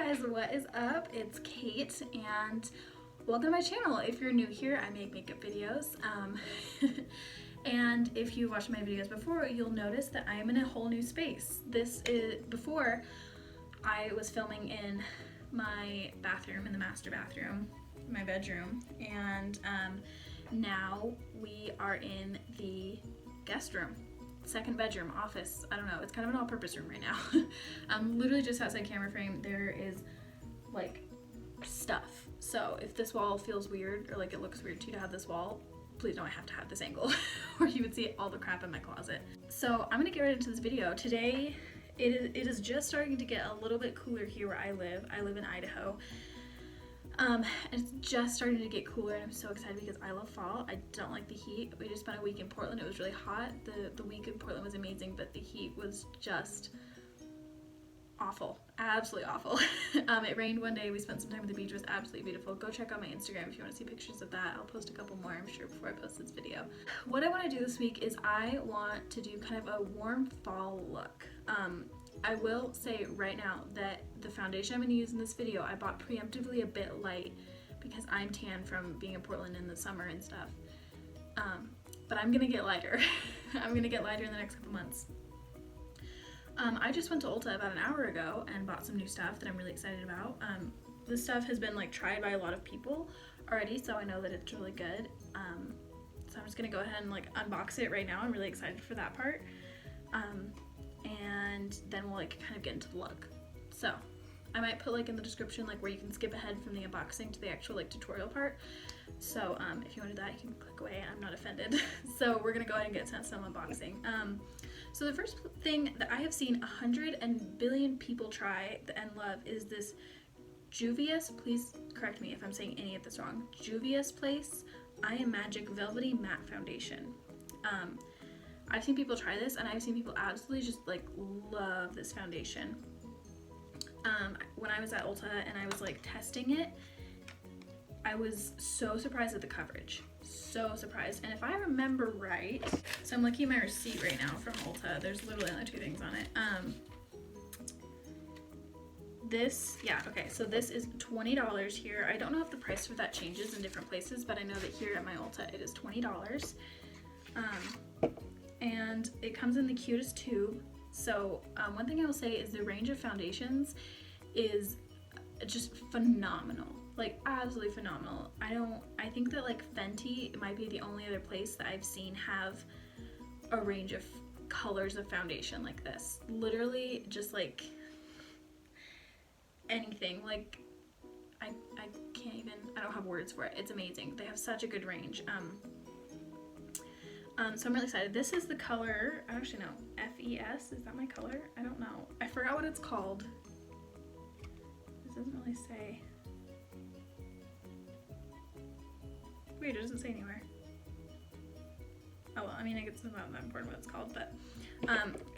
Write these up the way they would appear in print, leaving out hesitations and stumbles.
guys, what is up? It's Kate and welcome to my channel. If you're new here, I make makeup videos. And if you've watched my videos before, you'll notice that I am in a whole new space. This is before I was filming in my bathroom, in the master bathroom, my bedroom, and now we are in the guest room. Second bedroom, office, I don't know, it's kind of an all-purpose room right now. Literally just outside camera frame there is like stuff, so if this wall feels weird or like it looks weird to you to have this wall, please know I have to have this angle or you would see all the crap in my closet. So I'm gonna get right into this video. Today it is just starting to get a little bit cooler here where I live. I live in Idaho. It's just starting to get cooler and I'm so excited because I love fall. I don't like the heat. We just spent a week in Portland. It was really hot. The week in Portland was amazing, but the heat was just awful. Absolutely awful. It rained one day. We spent some time at the beach. It was absolutely beautiful. Go check out my Instagram if you want to see pictures of that. I'll post a couple more, I'm sure, before I post this video. What I want to do this week is I want to do kind of a warm fall look. I will say right now that the foundation I'm going to use in this video, I bought preemptively a bit light because I'm tan from being in Portland in the summer and stuff. But I'm going to get lighter. I'm going to get lighter in the next couple months. I just went to Ulta about an hour ago and bought some new stuff that I'm really excited about. This stuff has been like tried by a lot of people already, so I know that it's really good. So I'm just going to go ahead and like unbox it right now. I'm really excited for that part. And then we'll like kind of get into the look. So I might put like in the description like where you can skip ahead from the unboxing to the actual like tutorial part. So if you want to do that, you can click away. I'm not offended. So we're gonna go ahead and get to some unboxing. So the first thing that I have seen 100 billion people try and love is this Juvias, please correct me if I'm saying any of this wrong, Juvias Place I Am Magic Velvety Matte Foundation. I've seen people try this and I've seen people absolutely just like love this foundation. When I was at Ulta and I was like testing it, I was so surprised at the coverage. So surprised. And if I remember right, so I'm looking at my receipt right now from Ulta. There's literally only 2 things on it. So this is $20 here. I don't know if the price for that changes in different places, but I know that here at my Ulta it is $20. And it comes in the cutest tube. So one thing I will say is the range of foundations is just phenomenal, like absolutely phenomenal. I think that like Fenty might be the only other place that I've seen have a range of colors of foundation like this. Literally just like anything, like I can't even, I don't have words for it. It's amazing. They have such a good range. So I'm really excited. This is the color, I actually know, FES, is that my color? I don't know. I forgot what it's called. This doesn't really say. Weird, it doesn't say anywhere. Oh well, I mean, I guess it's not that important what it's called, but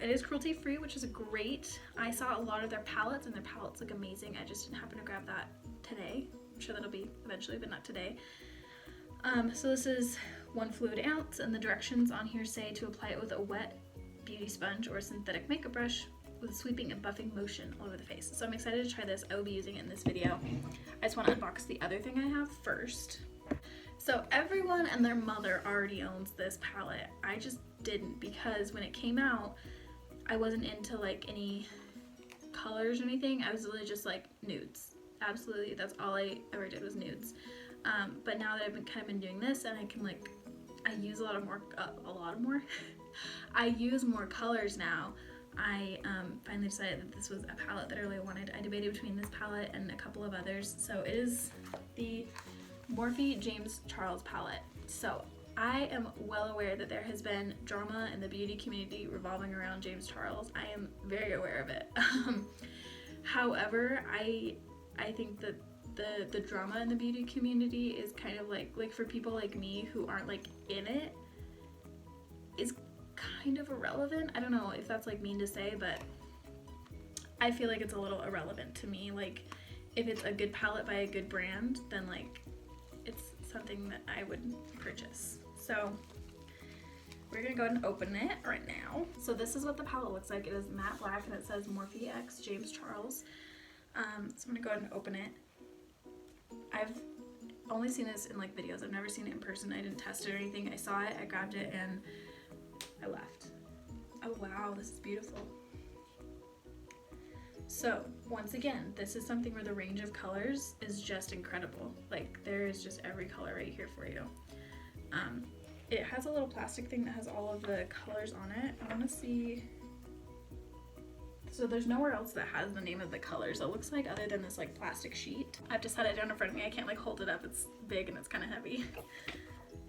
it is cruelty free, which is great. I saw a lot of their palettes and their palettes look amazing. I just didn't happen to grab that today. I'm sure that'll be eventually, but not today. So this is 1 fluid ounce, and the directions on here say to apply it with a wet beauty sponge or a synthetic makeup brush with a sweeping and buffing motion all over the face. So I'm excited to try this. I will be using it in this video. I just want to unbox the other thing I have first. So everyone and their mother already owns this palette. I just didn't because when it came out, I wasn't into like any colors or anything. I was really just like nudes. Absolutely, that's all I ever did was nudes. But now that I've been kind of been doing this and I can like, I use a lot more, I use more colors now. I finally decided that this was a palette that I really wanted. I debated between this palette and a couple of others. So it is the Morphe James Charles palette. So I am well aware that there has been drama in the beauty community revolving around James Charles. I am very aware of it. However, I think that the drama in the beauty community is kind of like for people like me who aren't like in it, is kind of irrelevant. I don't know if that's like mean to say, but I feel like it's a little irrelevant to me. Like if it's a good palette by a good brand, then like it's something that I would purchase. So we're gonna go ahead and open it right now. So this is what the palette looks like. It is matte black and it says Morphe X James Charles. So I'm gonna go ahead and open it. I've only seen this in like videos. I've never seen it in person. I didn't test it or anything. I saw it, I grabbed it, and I left. Oh wow, this is beautiful. So once again, this is something where the range of colors is just incredible. Like there is just every color right here for you. It has a little plastic thing that has all of the colors on it. I want to see. So there's nowhere else that has the name of the colors, it looks like, other than this like plastic sheet. I've just had it down in front of me. I can't like hold it up. It's big and it's kind of heavy.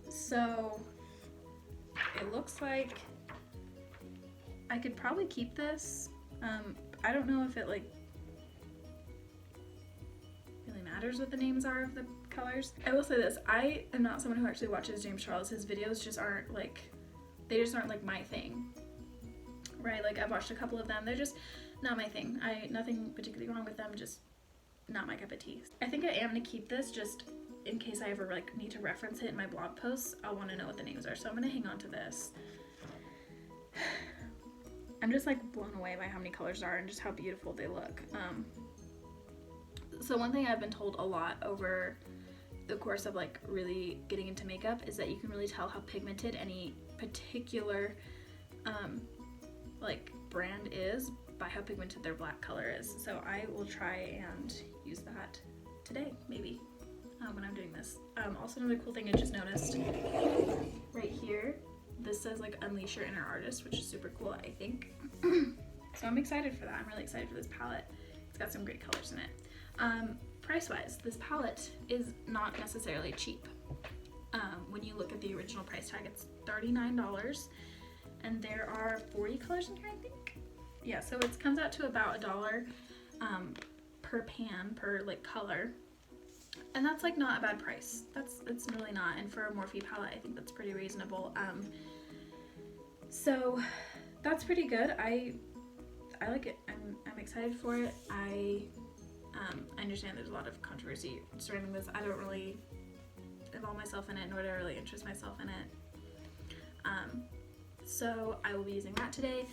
So it looks like I could probably keep this. I don't know if it like really matters what the names are of the colors. I will say this, I am not someone who actually watches James Charles. His videos just aren't like, they just aren't like my thing, right? Like I've watched a couple of them, they're just not my thing. Nothing particularly wrong with them, just not my cup of tea. I think I am gonna keep this just in case I ever like need to reference it in my blog posts. I'll want to know what the names are, so I'm gonna hang on to this. I'm just like blown away by how many colors there are and just how beautiful they look. So one thing I've been told a lot over the course of like really getting into makeup is that you can really tell how pigmented any particular like brand is by how pigmented their black color is. So I will try and use that today, maybe, when I'm doing this. Also another cool thing I just noticed right here, this says like Unleash Your Inner Artist, which is super cool, I think. So I'm excited for that. I'm really excited for this palette. It's got some great colors in it. Price-wise, this palette is not necessarily cheap. When you look at the original price tag, it's $39, and there are 40 colors in here, I think. Yeah, so it comes out to about $1 per pan, per like color, and that's like not a bad price. It's really not, and for a Morphe palette, I think that's pretty reasonable. So that's pretty good. I like it. I'm excited for it. I understand there's a lot of controversy surrounding this. I don't really involve myself in it, nor do I really interest myself in it. So I will be using that today.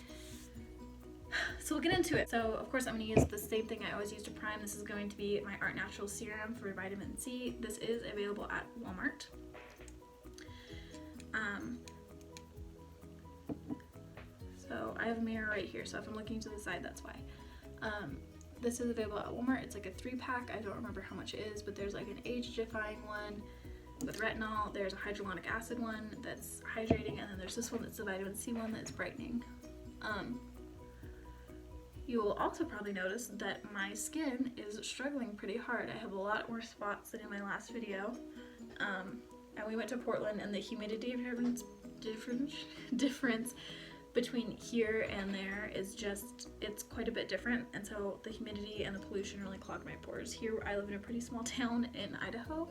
So we'll get into it. So of course I'm going to use the same thing I always use to prime. This is going to be my Art Natural Serum for vitamin C. This is available at Walmart. So I have a mirror right here, so if I'm looking to the side, that's why. This is available at Walmart. It's like a 3-pack. I don't remember how much it is, but there's like an age-defying one with retinol. There's a hyaluronic acid one that's hydrating, and then there's this one that's the vitamin C one that's brightening. You will also probably notice that my skin is struggling pretty hard. I have a lot more spots than in my last video. And we went to Portland, and the humidity difference between here and there is just, it's quite a bit different, and so the humidity and the pollution really clogged my pores. Here I live in a pretty small town in Idaho,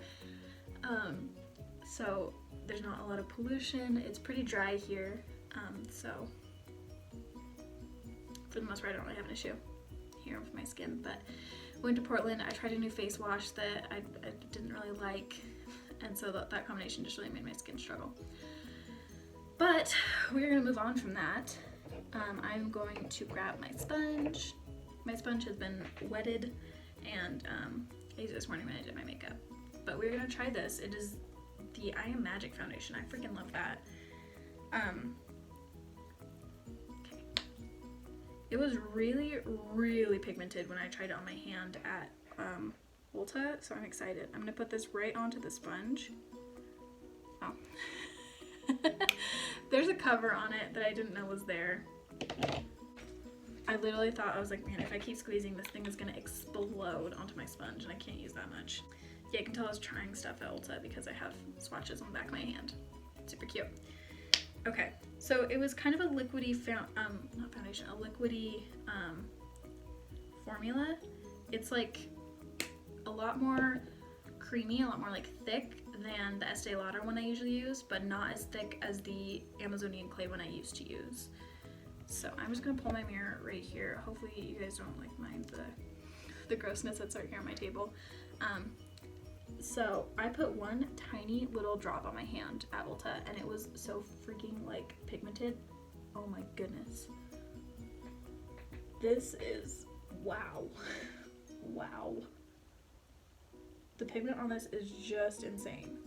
so there's not a lot of pollution. It's pretty dry here, so for the most part I don't really have an issue here with my skin. But went to Portland, I tried a new face wash that I didn't really like, and so that combination just really made my skin struggle. But we're gonna move on from that. I'm going to grab my sponge. My sponge has been wetted, and I used it this morning when I did my makeup. But we're gonna try this. It is the I Am Magic foundation. I freaking love that. Okay. It was really, really pigmented when I tried it on my hand at Ulta, so I'm excited. I'm gonna put this right onto the sponge. Oh. There's a cover on it that I didn't know was there. I literally thought, I was like, man, if I keep squeezing, this thing is gonna explode onto my sponge, and I can't use that much. Yeah, you can tell I was trying stuff at Ulta because I have swatches on the back of my hand. Super cute. Okay, so it was kind of a liquidy, not foundation, a liquidy formula. It's like a lot more creamy, a lot more like thick than the Estee Lauder one I usually use, but not as thick as the Amazonian clay one I used to use. So I'm just gonna pull my mirror right here. Hopefully you guys don't like mind the grossness that's right here on my table. So I put one tiny little drop on my hand at Ulta, and it was so freaking like pigmented. Oh my goodness. This is wow. wow. The pigment on this is just insane.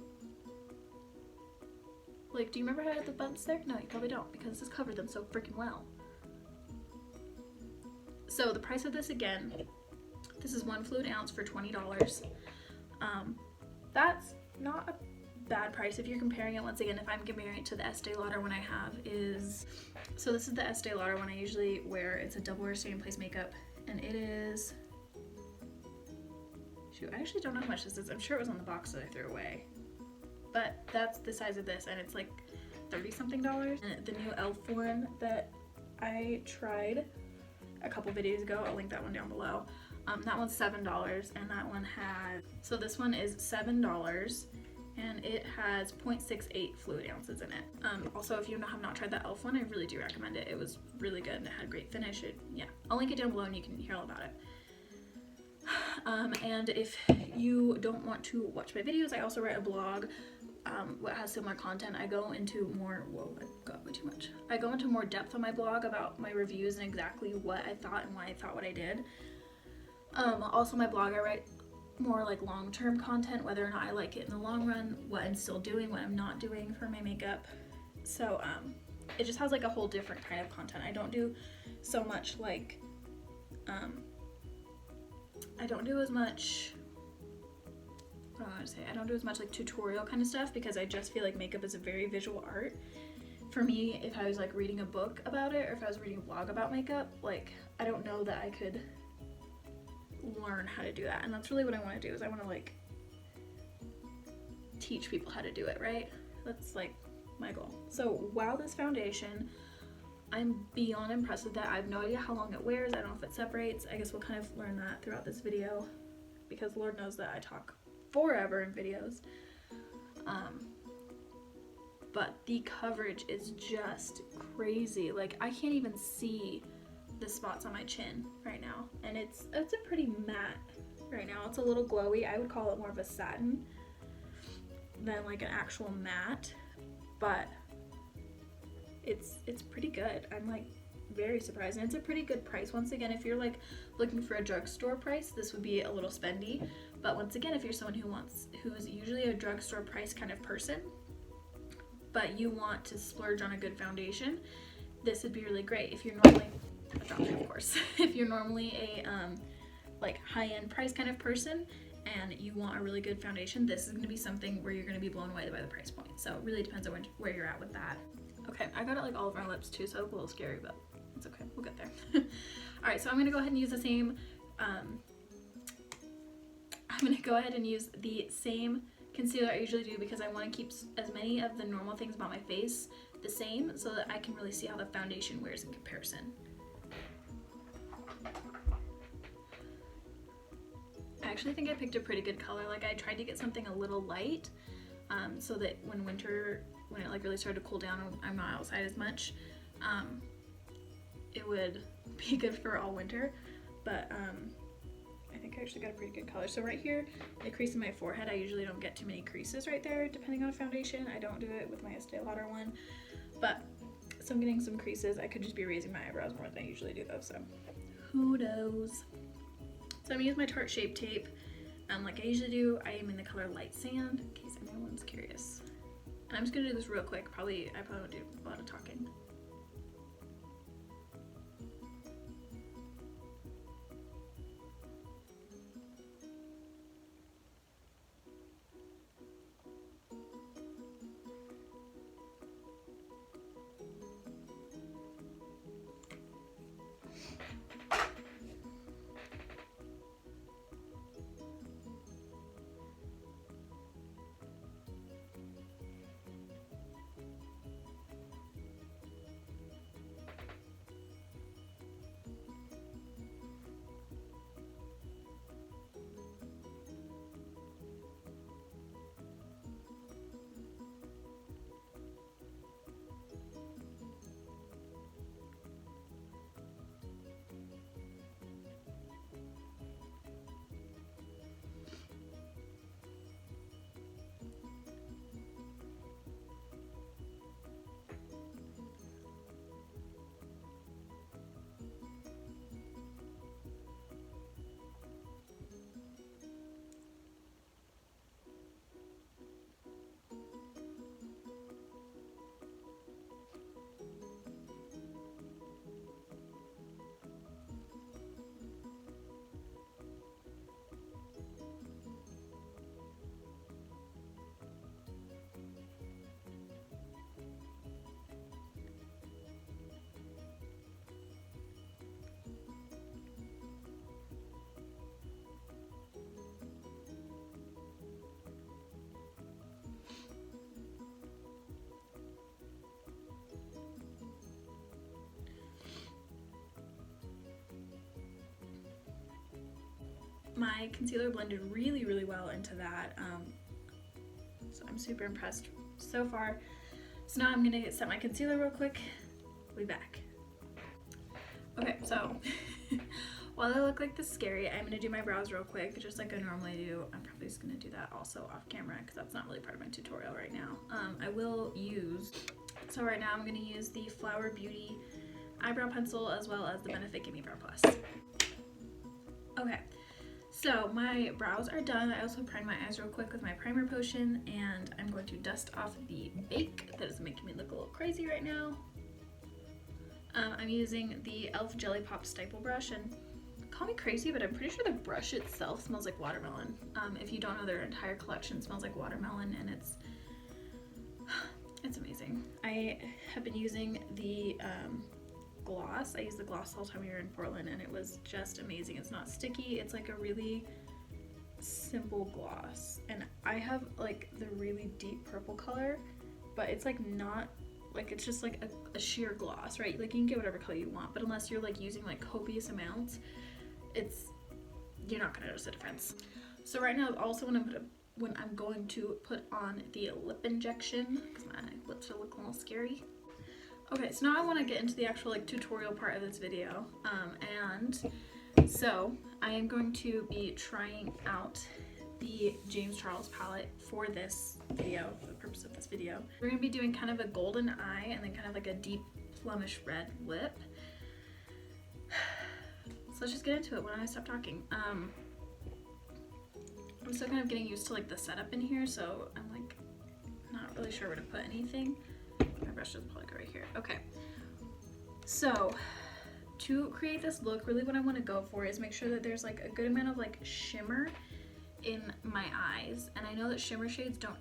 Like, do you remember how I had the bumps there? No, you probably don't, because this covered them so freaking well. So the price of this again, this is 1 fluid ounce for $20. That's not a bad price if you're comparing it. Once again, if I'm comparing it to the Estee Lauder one I have is, so this is the Estee Lauder one I usually wear. It's a double wear stay in place makeup, and it is, shoot, I actually don't know how much this is. I'm sure it was on the box that I threw away, but that's the size of this, and it's like 30 something dollars. And the new e.l.f. one that I tried a couple videos ago, I'll link that one down below. That one's $7, and that one has, so this one is $7, and it has 0.68 fluid ounces in it. Also, if you have not tried that e.l.f. one, I really do recommend it. It was really good and it had great finish. Yeah, I'll link it down below and you can hear all about it. And if you don't want to watch my videos, I also write a blog what has similar content. I go into more, whoa, I got way too much. I go into more depth on my blog about my reviews and exactly what I thought and why I thought what I did. Also my blog, I write more like long-term content, whether or not I like it in the long run, what I'm still doing, what I'm not doing for my makeup. So it just has like a whole different kind of content. I don't do so much like, I don't do as much, what do I want to say? I don't do as much like tutorial kind of stuff because I just feel like makeup is a very visual art. For me, if I was like reading a book about it or if I was reading a blog about makeup, like I don't know that I could learn how to do that, and that's really what I want to do. Is I want to like teach people how to do it, right? That's like my goal. So wow, this foundation, I'm beyond impressed with that. I have no idea how long it wears. I don't know if it separates. I guess we'll kind of learn that throughout this video because Lord knows that I talk forever in videos. But the coverage is just crazy. Like I can't even see the spots on my chin right now, and it's a pretty matte right now. It's a little glowy. I would call it more of a satin than like an actual matte, but it's pretty good. I'm like very surprised, and it's a pretty good price. Once again, if you're like looking for a drugstore price, this would be a little spendy, but once again, if you're someone who's usually a drugstore price kind of person, but you want to splurge on a good foundation, this would be really great. If you're normally adopted, of course. If you're normally a like high-end price kind of person and you want a really good foundation, this is going to be something where you're going to be blown away by the price point. So it really depends on where you're at with that. Okay, I got it like all over my lips too, so it's a little scary, but it's okay. We'll get there. All right, so I'm going to go ahead and use the same. I'm going to go ahead and use the same concealer I usually do because I want to keep as many of the normal things about my face the same so that I can really see how the foundation wears in comparison. I actually think I picked a pretty good color. Like I tried to get something a little light so that when it like really started to cool down and I'm not outside as much, it would be good for all winter. But I think I actually got a pretty good color. So right here, the crease in my forehead, I usually don't get too many creases right there depending on a foundation. I don't do it with my Estee Lauder one, but so I'm getting some creases. I could just be raising my eyebrows more than I usually do though, so who knows. So I'm gonna use my Tarte Shape Tape like I usually do. I am in the color Light Sand, in case anyone's curious. And I'm just gonna do this real quick. I probably won't do a lot of talking. my concealer blended really, really well into that. So I'm super impressed so far. So now I'm gonna set my concealer real quick. We'll be back. Okay, so while I look like this scary, I'm gonna do my brows real quick, just like I normally do. I'm probably just gonna do that also off camera because that's not really part of my tutorial right now. I will use, so right now I'm gonna use the Flower Beauty eyebrow pencil as well as the Benefit Gimme Brow Plus. Okay, so my brows are done. I also primed my eyes real quick with my primer potion, and I'm going to dust off the bake that is making me look a little crazy right now. I'm using the e.l.f. Jelly Pop Stipple Brush, and call me crazy, but I'm pretty sure the brush itself smells like watermelon. If you don't know, their entire collection smells like watermelon, and it's amazing. I have been using the gloss. I used the gloss the whole time we were in Portland, and it was just amazing. It's not sticky. It's like a really simple gloss, and I have like the really deep purple color, but it's like not like, it's just like a sheer gloss, right? Like you can get whatever color you want, but unless you're like using like copious amounts, you're not gonna notice the difference. So right now, also when I'm going to put on the lip injection, because my lips are looking a little scary. Okay, so now I want to get into the actual like tutorial part of this video, and so I am going to be trying out the James Charles palette for this video, for the purpose of this video. We're going to be doing kind of a golden eye and then kind of like a deep plummish red lip. So let's just get into it when I stop talking. I'm still kind of getting used to like the setup in here, so I'm like not really sure where to put anything. My brush is probably right here. Okay, so to create this look, really what I want to go for is make sure that there's like a good amount of like shimmer in my eyes. And I know that shimmer shades don't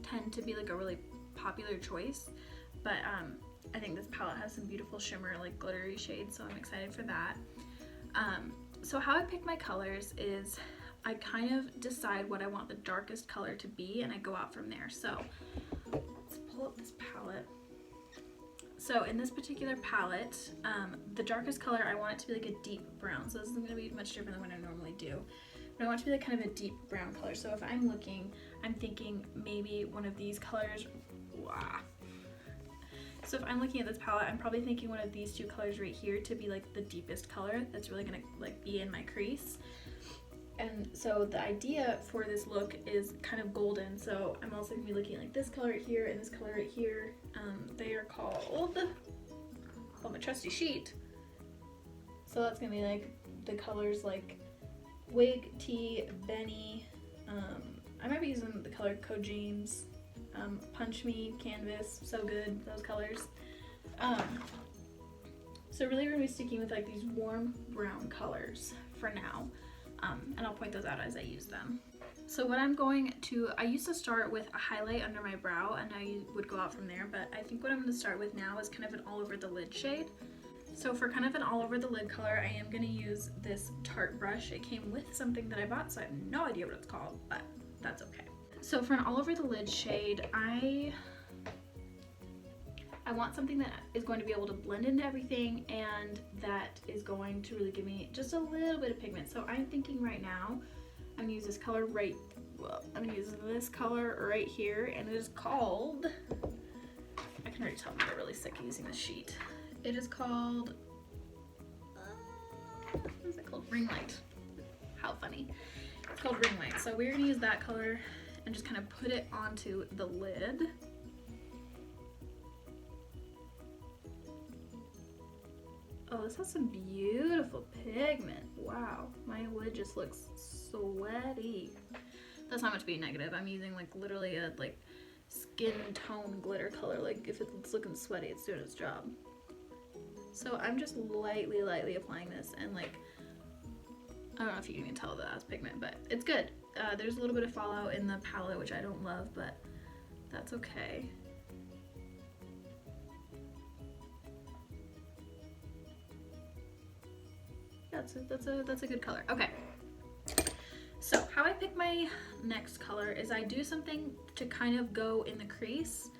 tend to be like a really popular choice, but I think this palette has some beautiful shimmer like glittery shades, so I'm excited for that. So how I pick my colors is I kind of decide what I want the darkest color to be, and I go out from there. So let's pull up this palette. So in this particular palette, the darkest color, I want it to be like a deep brown. So this isn't going to be much different than what I normally do. But I want it to be like kind of a deep brown color. So if I'm looking, I'm thinking maybe one of these colors. Wow. So if I'm looking at this palette, I'm probably thinking one of these two colors right here to be like the deepest color that's really gonna like be in my crease. And so the idea for this look is kind of golden. So I'm also gonna be looking at like this color right here and this color right here. They are called my trusty sheet. So that's gonna be like the colors like Wig, Tea, Benny. I might be using the color Code James, Punch Me, Canvas, So Good, those colors. So really we're gonna be sticking with like these warm brown colors for now. And I'll point those out as I use them. So what I'm going to, I used to start with a highlight under my brow and I would go out from there, but I think what I'm going to start with now is kind of an all over the lid shade. So for kind of an all over the lid color, I am going to use this Tarte brush. It came with something that I bought, so I have no idea what it's called, but that's okay. So for an all over the lid shade, I want something that is going to be able to blend into everything and that is going to really give me just a little bit of pigment. So I'm thinking right now, I'm gonna use this color I'm gonna use this color right here, and it is called, I can already tell I'm really sick using this sheet. It is called, what is it called? Ring Light. How funny. It's called Ring Light. So we're gonna use that color and just kind of put it onto the lid. Oh, this has some beautiful pigment. Wow, my lid just looks sweaty. That's not much to be negative. I'm using like literally a like skin tone glitter color. Like if it's looking sweaty, it's doing its job. So I'm just lightly applying this, and like, I don't know if you can even tell that that's pigment, but it's good. There's a little bit of fallout in the palette, which I don't love, but that's okay. That's a good color. Okay. So how I pick my next color is I do something to kind of go in the crease,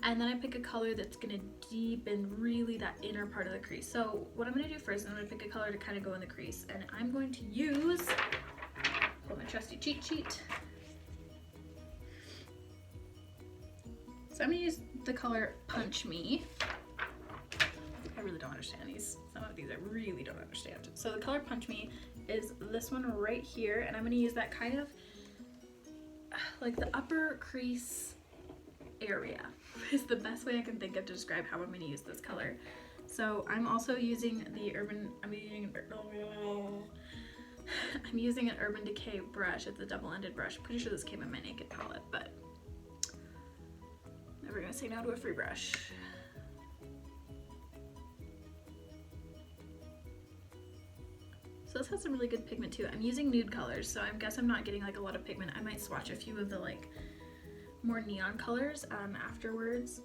and then I pick a color that's gonna deepen really that inner part of the crease. So what I'm gonna do first is I'm gonna pick a color to kind of go in the crease, and I'm going to use crafty cheat sheet. So I'm gonna use the color Punch Me. I really don't understand these. Some of these I really don't understand. So the color Punch Me is this one right here, and I'm gonna use that kind of like the upper crease area is the best way I can think of to describe how I'm gonna use this color. So I'm also using the I'm using an Urban Decay brush. It's a double-ended brush. Pretty sure this came in my Naked palette, but never gonna say no to a free brush. So this has some really good pigment too. I'm using nude colors, so I guess I'm not getting like a lot of pigment. I might swatch a few of the like more neon colors afterwards,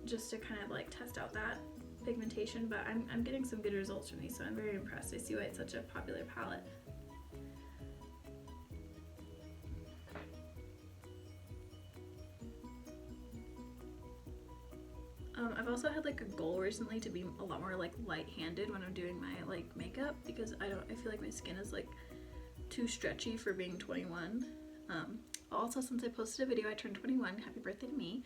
just to kind of like test out that pigmentation, but I'm getting some good results from these, so I'm very impressed. I see why it's such a popular palette. I've also had like a goal recently to be a lot more like light-handed when I'm doing my like makeup, because I feel like my skin is like too stretchy for being 21. Also, since I posted a video, I turned 21. Happy birthday to me.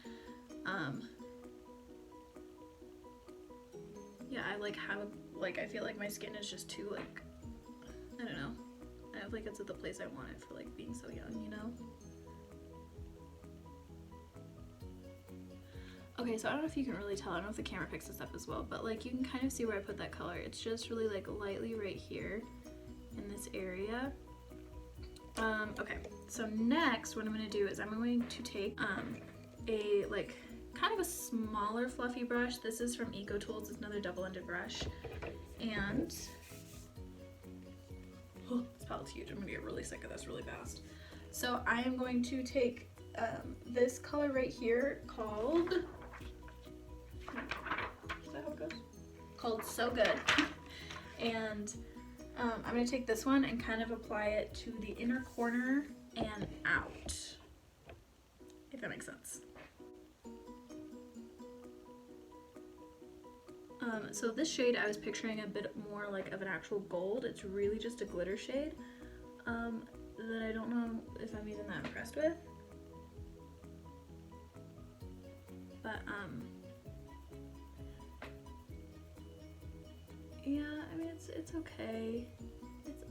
Yeah, I like have like I feel like my skin is just too like, I don't know. I don't think it's at the place I want it for like being so young, you know? Okay, so I don't know if you can really tell. I don't know if the camera picks this up as well, but like you can kind of see where I put that color. It's just really like lightly right here in this area. Okay, so next what I'm gonna do is I'm going to take a like kind of a smaller fluffy brush. This is from Eco Tools. It's another double-ended brush, and this palette's huge. I'm gonna get really sick of this really fast. So I am going to take this color right here called, is that how it goes? Called So Good. And I'm gonna take this one and kind of apply it to the inner corner and out, if that makes sense. So this shade I was picturing a bit more like of an actual gold. It's really just a glitter shade that I don't know if I'm even that impressed with. But yeah, I mean it's okay.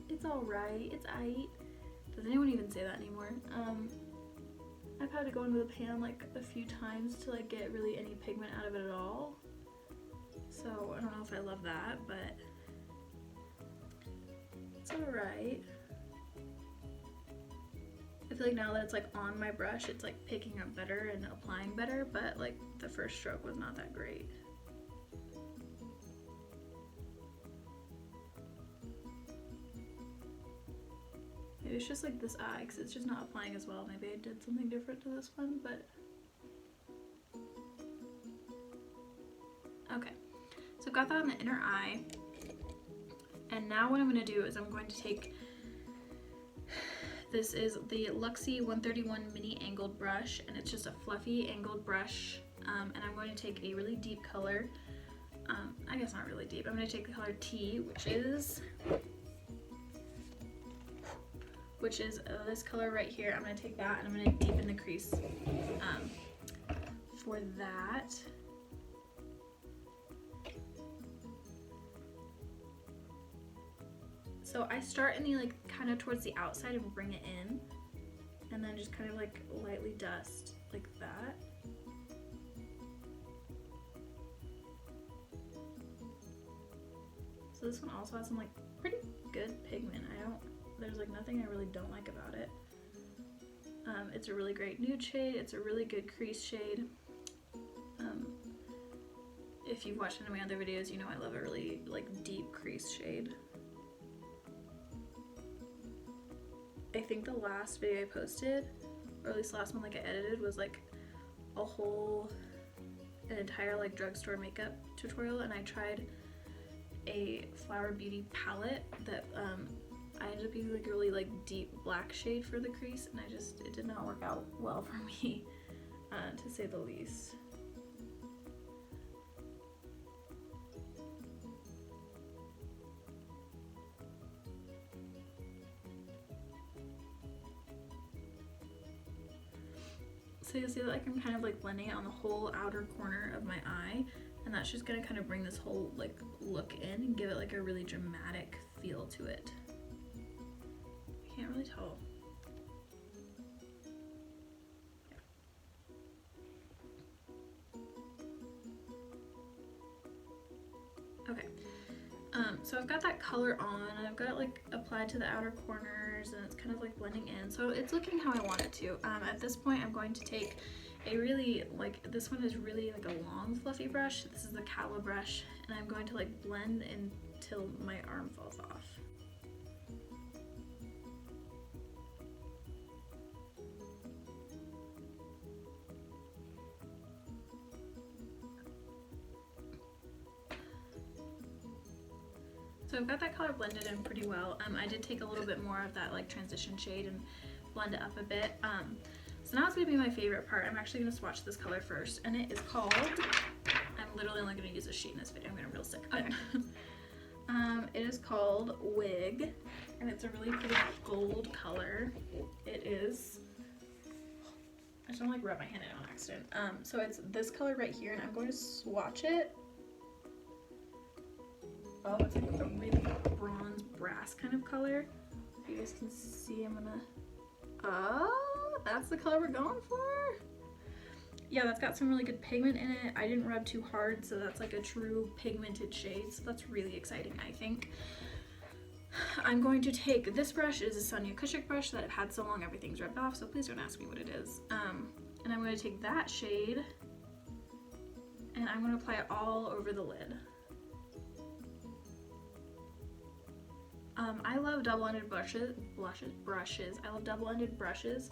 It's alright. It's aight. Does anyone even say that anymore? I've had to go into the pan like a few times to like get really any pigment out of it at all. So I don't know if I love that, but it's alright. I feel like now that it's like on my brush, it's like picking up better and applying better, but like the first stroke was not that great. Maybe it's just like this eye, because it's just not applying as well. Maybe I did something different to this one, but okay. So I've got that on the inner eye, and now what I'm going to do is I'm going to take, this is the Luxie 131 mini angled brush, and it's just a fluffy angled brush, and I'm going to take a really deep color, I guess not really deep, I'm going to take the color T, which is this color right here. I'm going to take that and I'm going to deepen the crease for that. So I start in the like kind of towards the outside and bring it in, and then just kind of like lightly dust like that. So this one also has some like pretty good pigment. There's like nothing I really don't like about it. It's a really great nude shade. It's a really good crease shade. If you've watched any of my other videos, you know I love a really like deep crease shade. I think the last video I posted, or at least the last one like I edited, was like an entire like drugstore makeup tutorial, and I tried a Flower Beauty palette that I ended up using like a really like deep black shade for the crease, and it did not work out well for me, to say the least. So you'll see that like I'm kind of like blending it on the whole outer corner of my eye, and that's just gonna kind of bring this whole like look in and give it like a really dramatic feel to it. I can't really tell. Okay, so I've got that color on, and I've got it like applied to the outer corners, and it's kind of like blending in. So it's looking how I want it to. At this point, I'm going to take a really, like, this one is really like a long fluffy brush. This is the Cala brush, and I'm going to like blend until my arm falls off. So I've got that color blended in pretty well. I did take a little bit more of that like transition shade and blend it up a bit. So now it's gonna be my favorite part. I'm actually gonna swatch this color first, and it is called, I'm literally only gonna use a sheet in this video, I'm getting real sick of it. It is called Wig, and it's a really pretty gold color. It is, I just don't like rub my hand in on accident. So it's this color right here, and I'm going to swatch it. Oh, it's like a really bronze brass kind of color. If you guys can see, I'm gonna, oh, that's the color we're going for. Yeah, that's got some really good pigment in it. I didn't rub too hard, so that's like a true pigmented shade, so that's really exciting, I think. I'm going to take, this brush is a Sonia Kashuk brush that I've had so long everything's rubbed off, so please don't ask me what it is. And I'm going to take that shade, and I'm going to apply it all over the lid. I love double-ended brushes. I love double-ended brushes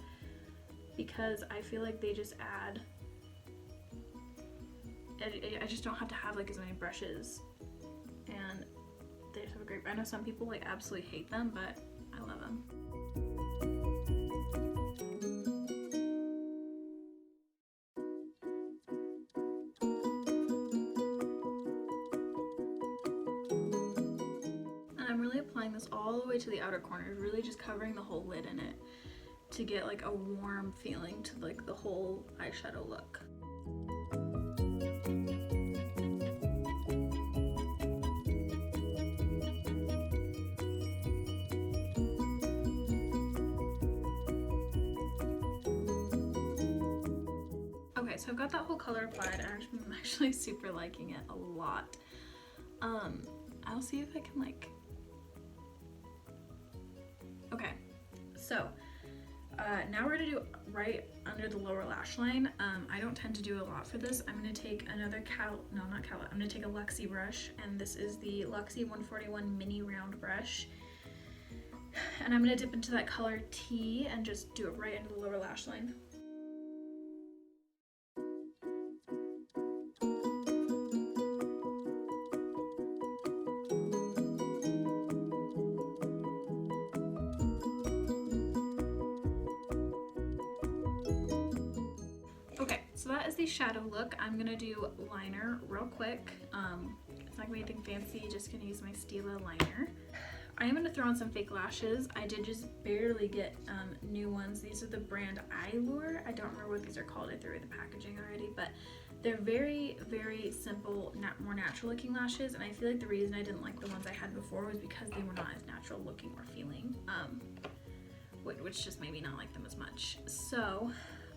because I feel like they just add, I just don't have to have like as many brushes, and they just have a great, I know some people like absolutely hate them, but I love them. Applying this all the way to the outer corner, really just covering the whole lid in it to get like a warm feeling to like the whole eyeshadow look. Okay, so I've got that whole color applied, and I'm actually super liking it a lot. I'll see if I can like, okay, so now we're gonna do right under the lower lash line. I don't tend to do a lot for this. I'm gonna take another I'm gonna take a Luxie brush, and this is the Luxie 141 mini round brush. And I'm gonna dip into that color T and just do it right under the lower lash line. So that is the shadow look. I'm gonna do liner real quick. It's not gonna be anything fancy, just gonna use my Stila liner. I am gonna throw on some fake lashes. I did just barely get new ones. These are the brand Eyelure. I don't remember what these are called. I threw away the packaging already, but they're very, very simple, more natural looking lashes, and I feel like the reason I didn't like the ones I had before was because they were not as natural looking or feeling, which just made me not like them as much. So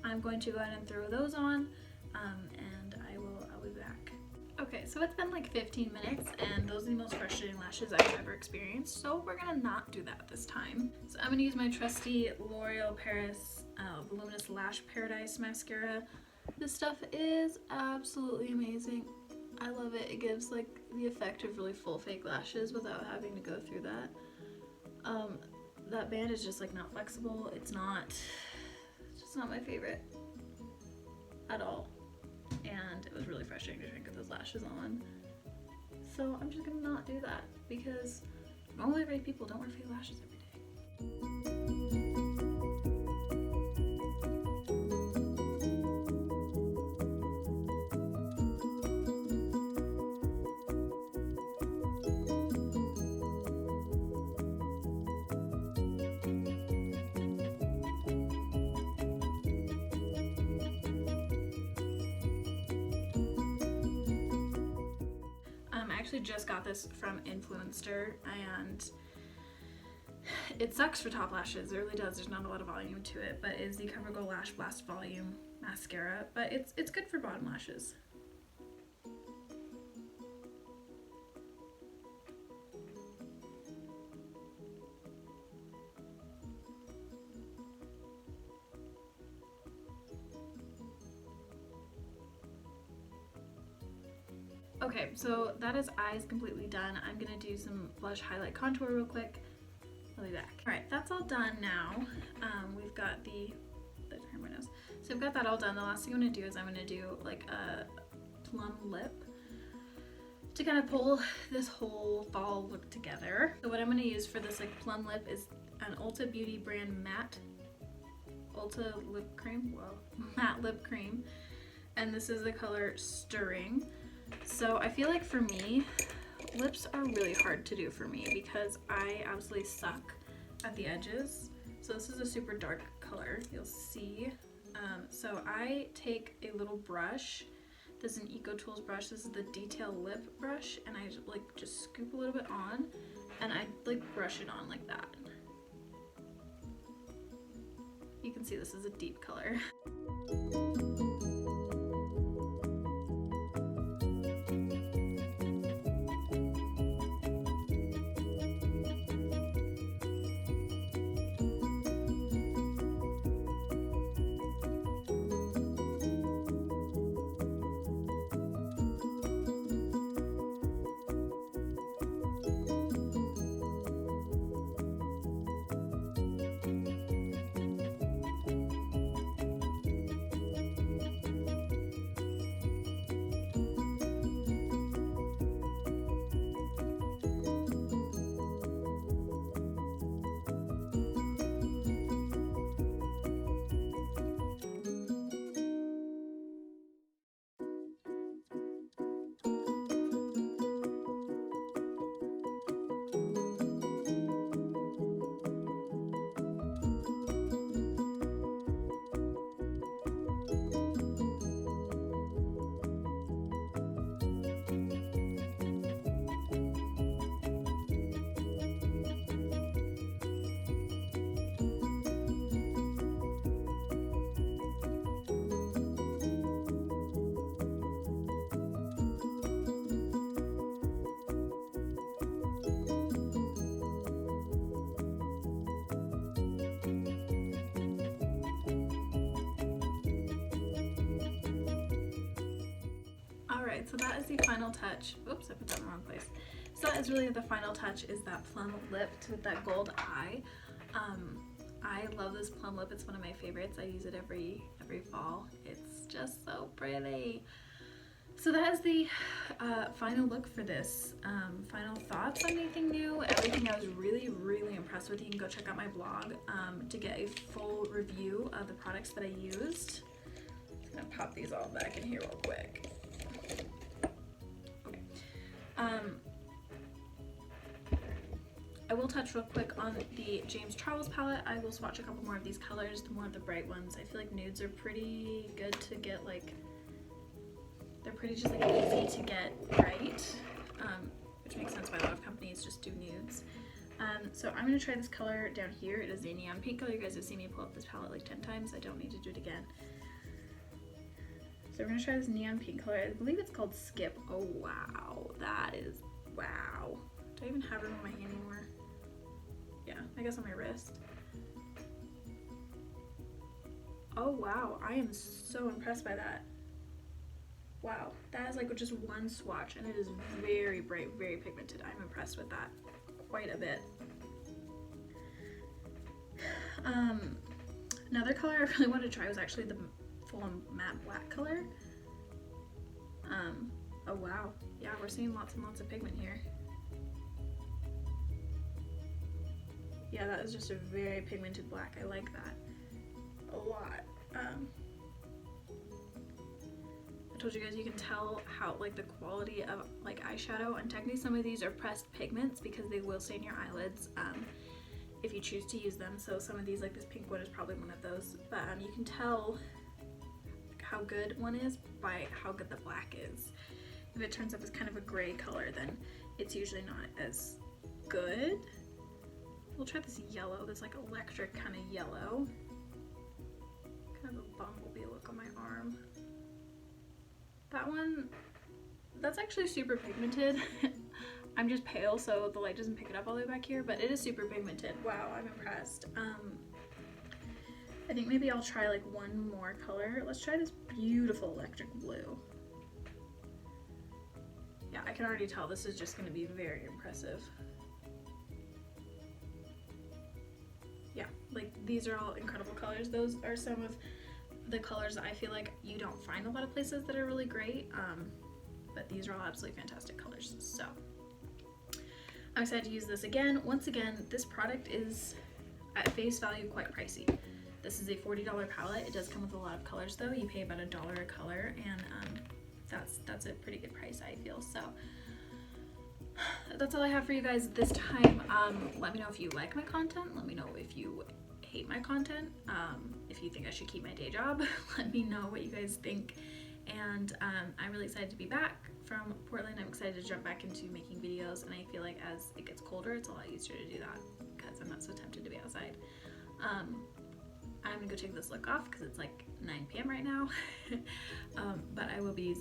I'm going to go ahead and throw those on, and I'll be back. Okay, so it's been like 15 minutes, and those are the most frustrating lashes I've ever experienced, so we're gonna not do that this time. So I'm gonna use my trusty L'Oreal Paris Voluminous Lash Paradise mascara. This stuff is absolutely amazing. I love it. It gives like the effect of really full fake lashes without having to go through that. That band is just like not flexible. It's just not my favorite at all. And it was really frustrating to try and get those lashes on. So I'm just gonna not do that because normally everyday people don't wear fake lashes every day. actually just got this from Influencer, and it sucks for top lashes. It really does. There's not a lot of volume to it, but it's the CoverGirl Lash Blast Volume Mascara. But it's good for bottom lashes. Okay, so that is eyes completely done. I'm gonna do some blush, highlight, contour real quick. I'll be back. All right, that's all done now. We've got the my nose. So I've got that all done. The last thing I'm gonna do is I'm gonna do like a plum lip to kind of pull this whole fall look together. So what I'm gonna use for this like plum lip is an Ulta Beauty brand matte Ulta lip cream, well, matte lip cream, and this is the color Stirring. So I feel like for me, lips are really hard to do for me because I absolutely suck at the edges. So this is a super dark color, you'll see. So I take a little brush. This is an Eco Tools brush. This is the Detail Lip brush, and I like just scoop a little bit on, and I like brush it on like that. You can see this is a deep color. Alright, so that is the final touch. Oops, I put that in the wrong place. So that is really the final touch, is that plum lip with that gold eye. I love this plum lip. It's one of my favorites. I use it every fall. It's just so pretty. So that is the final look for this. Final thoughts on anything new? Everything I was really, really impressed with. You can go check out my blog to get a full review of the products that I used. I'm just gonna pop these all back in here real quick. Okay. I will touch real quick on the James Charles palette. I will swatch a couple more of these colors, more of the bright ones. I feel like nudes are pretty good to get, like, they're pretty just like easy to get bright, which makes sense why a lot of companies just do nudes. So I'm gonna try this color down here. It is a neon pink color. You guys have seen me pull up this palette like 10 times. I don't need to do it again. So we're gonna try this neon pink color. I believe it's called Skip. Oh wow, that is, wow. Do I even have it on my hand anymore? Yeah, I guess on my wrist. Oh wow, I am so impressed by that. Wow, that is like just one swatch, and it is very bright, very pigmented. I'm impressed with that quite a bit. Another color I really wanted to try was actually the full-on matte black color. Oh wow, yeah, we're seeing lots and lots of pigment here. Yeah, that is just a very pigmented black. I like that a lot. I told you guys you can tell how, like, the quality of like eyeshadow, and technically some of these are pressed pigments because they will stain your eyelids if you choose to use them. So some of these, like this pink one, is probably one of those, but you can tell how good one is by how good the black is. if it turns up as kind of a gray color, then it's usually not as good. We'll try this yellow, this like electric kind of yellow. Kind of a bumblebee look on my arm. That one, that's actually super pigmented. I'm just pale, so the light doesn't pick it up all the way back here, but it is super pigmented. Wow, I'm impressed. I think maybe I'll try like one more color. Let's try this beautiful electric blue. Yeah, I can already tell this is just gonna be very impressive. Yeah, like these are all incredible colors. Those are some of the colors that I feel like you don't find a lot of places that are really great, but these are all absolutely fantastic colors. So I'm excited to use this again. Once again, this product is at face value quite pricey. This is a $40 palette. It does come with a lot of colors though. You pay about $1 a color, and that's a pretty good price, I feel. So that's all I have for you guys this time. Let me know if you like my content. Let me know if you hate my content. If you think I should keep my day job, let me know what you guys think. And I'm really excited to be back from Portland. I'm excited to jump back into making videos, and I feel like as it gets colder, it's a lot easier to do that because I'm not so tempted to be outside. I'm gonna go take this look off because it's like 9 p.m. right now. But I will be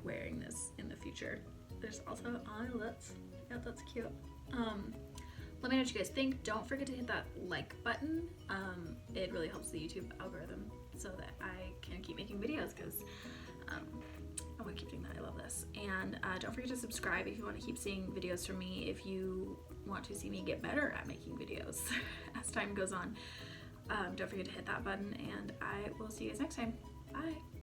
wearing this in the future. There's also eyelets. Yeah, that's cute. Let me know what you guys think. Don't forget to hit that like button. It really helps the YouTube algorithm so that I can keep making videos, because I want to keep doing that. I love this. And don't forget to subscribe if you want to keep seeing videos from me, if you want to see me get better at making videos as time goes on. Don't forget to hit that button, and I will see you guys next time. Bye.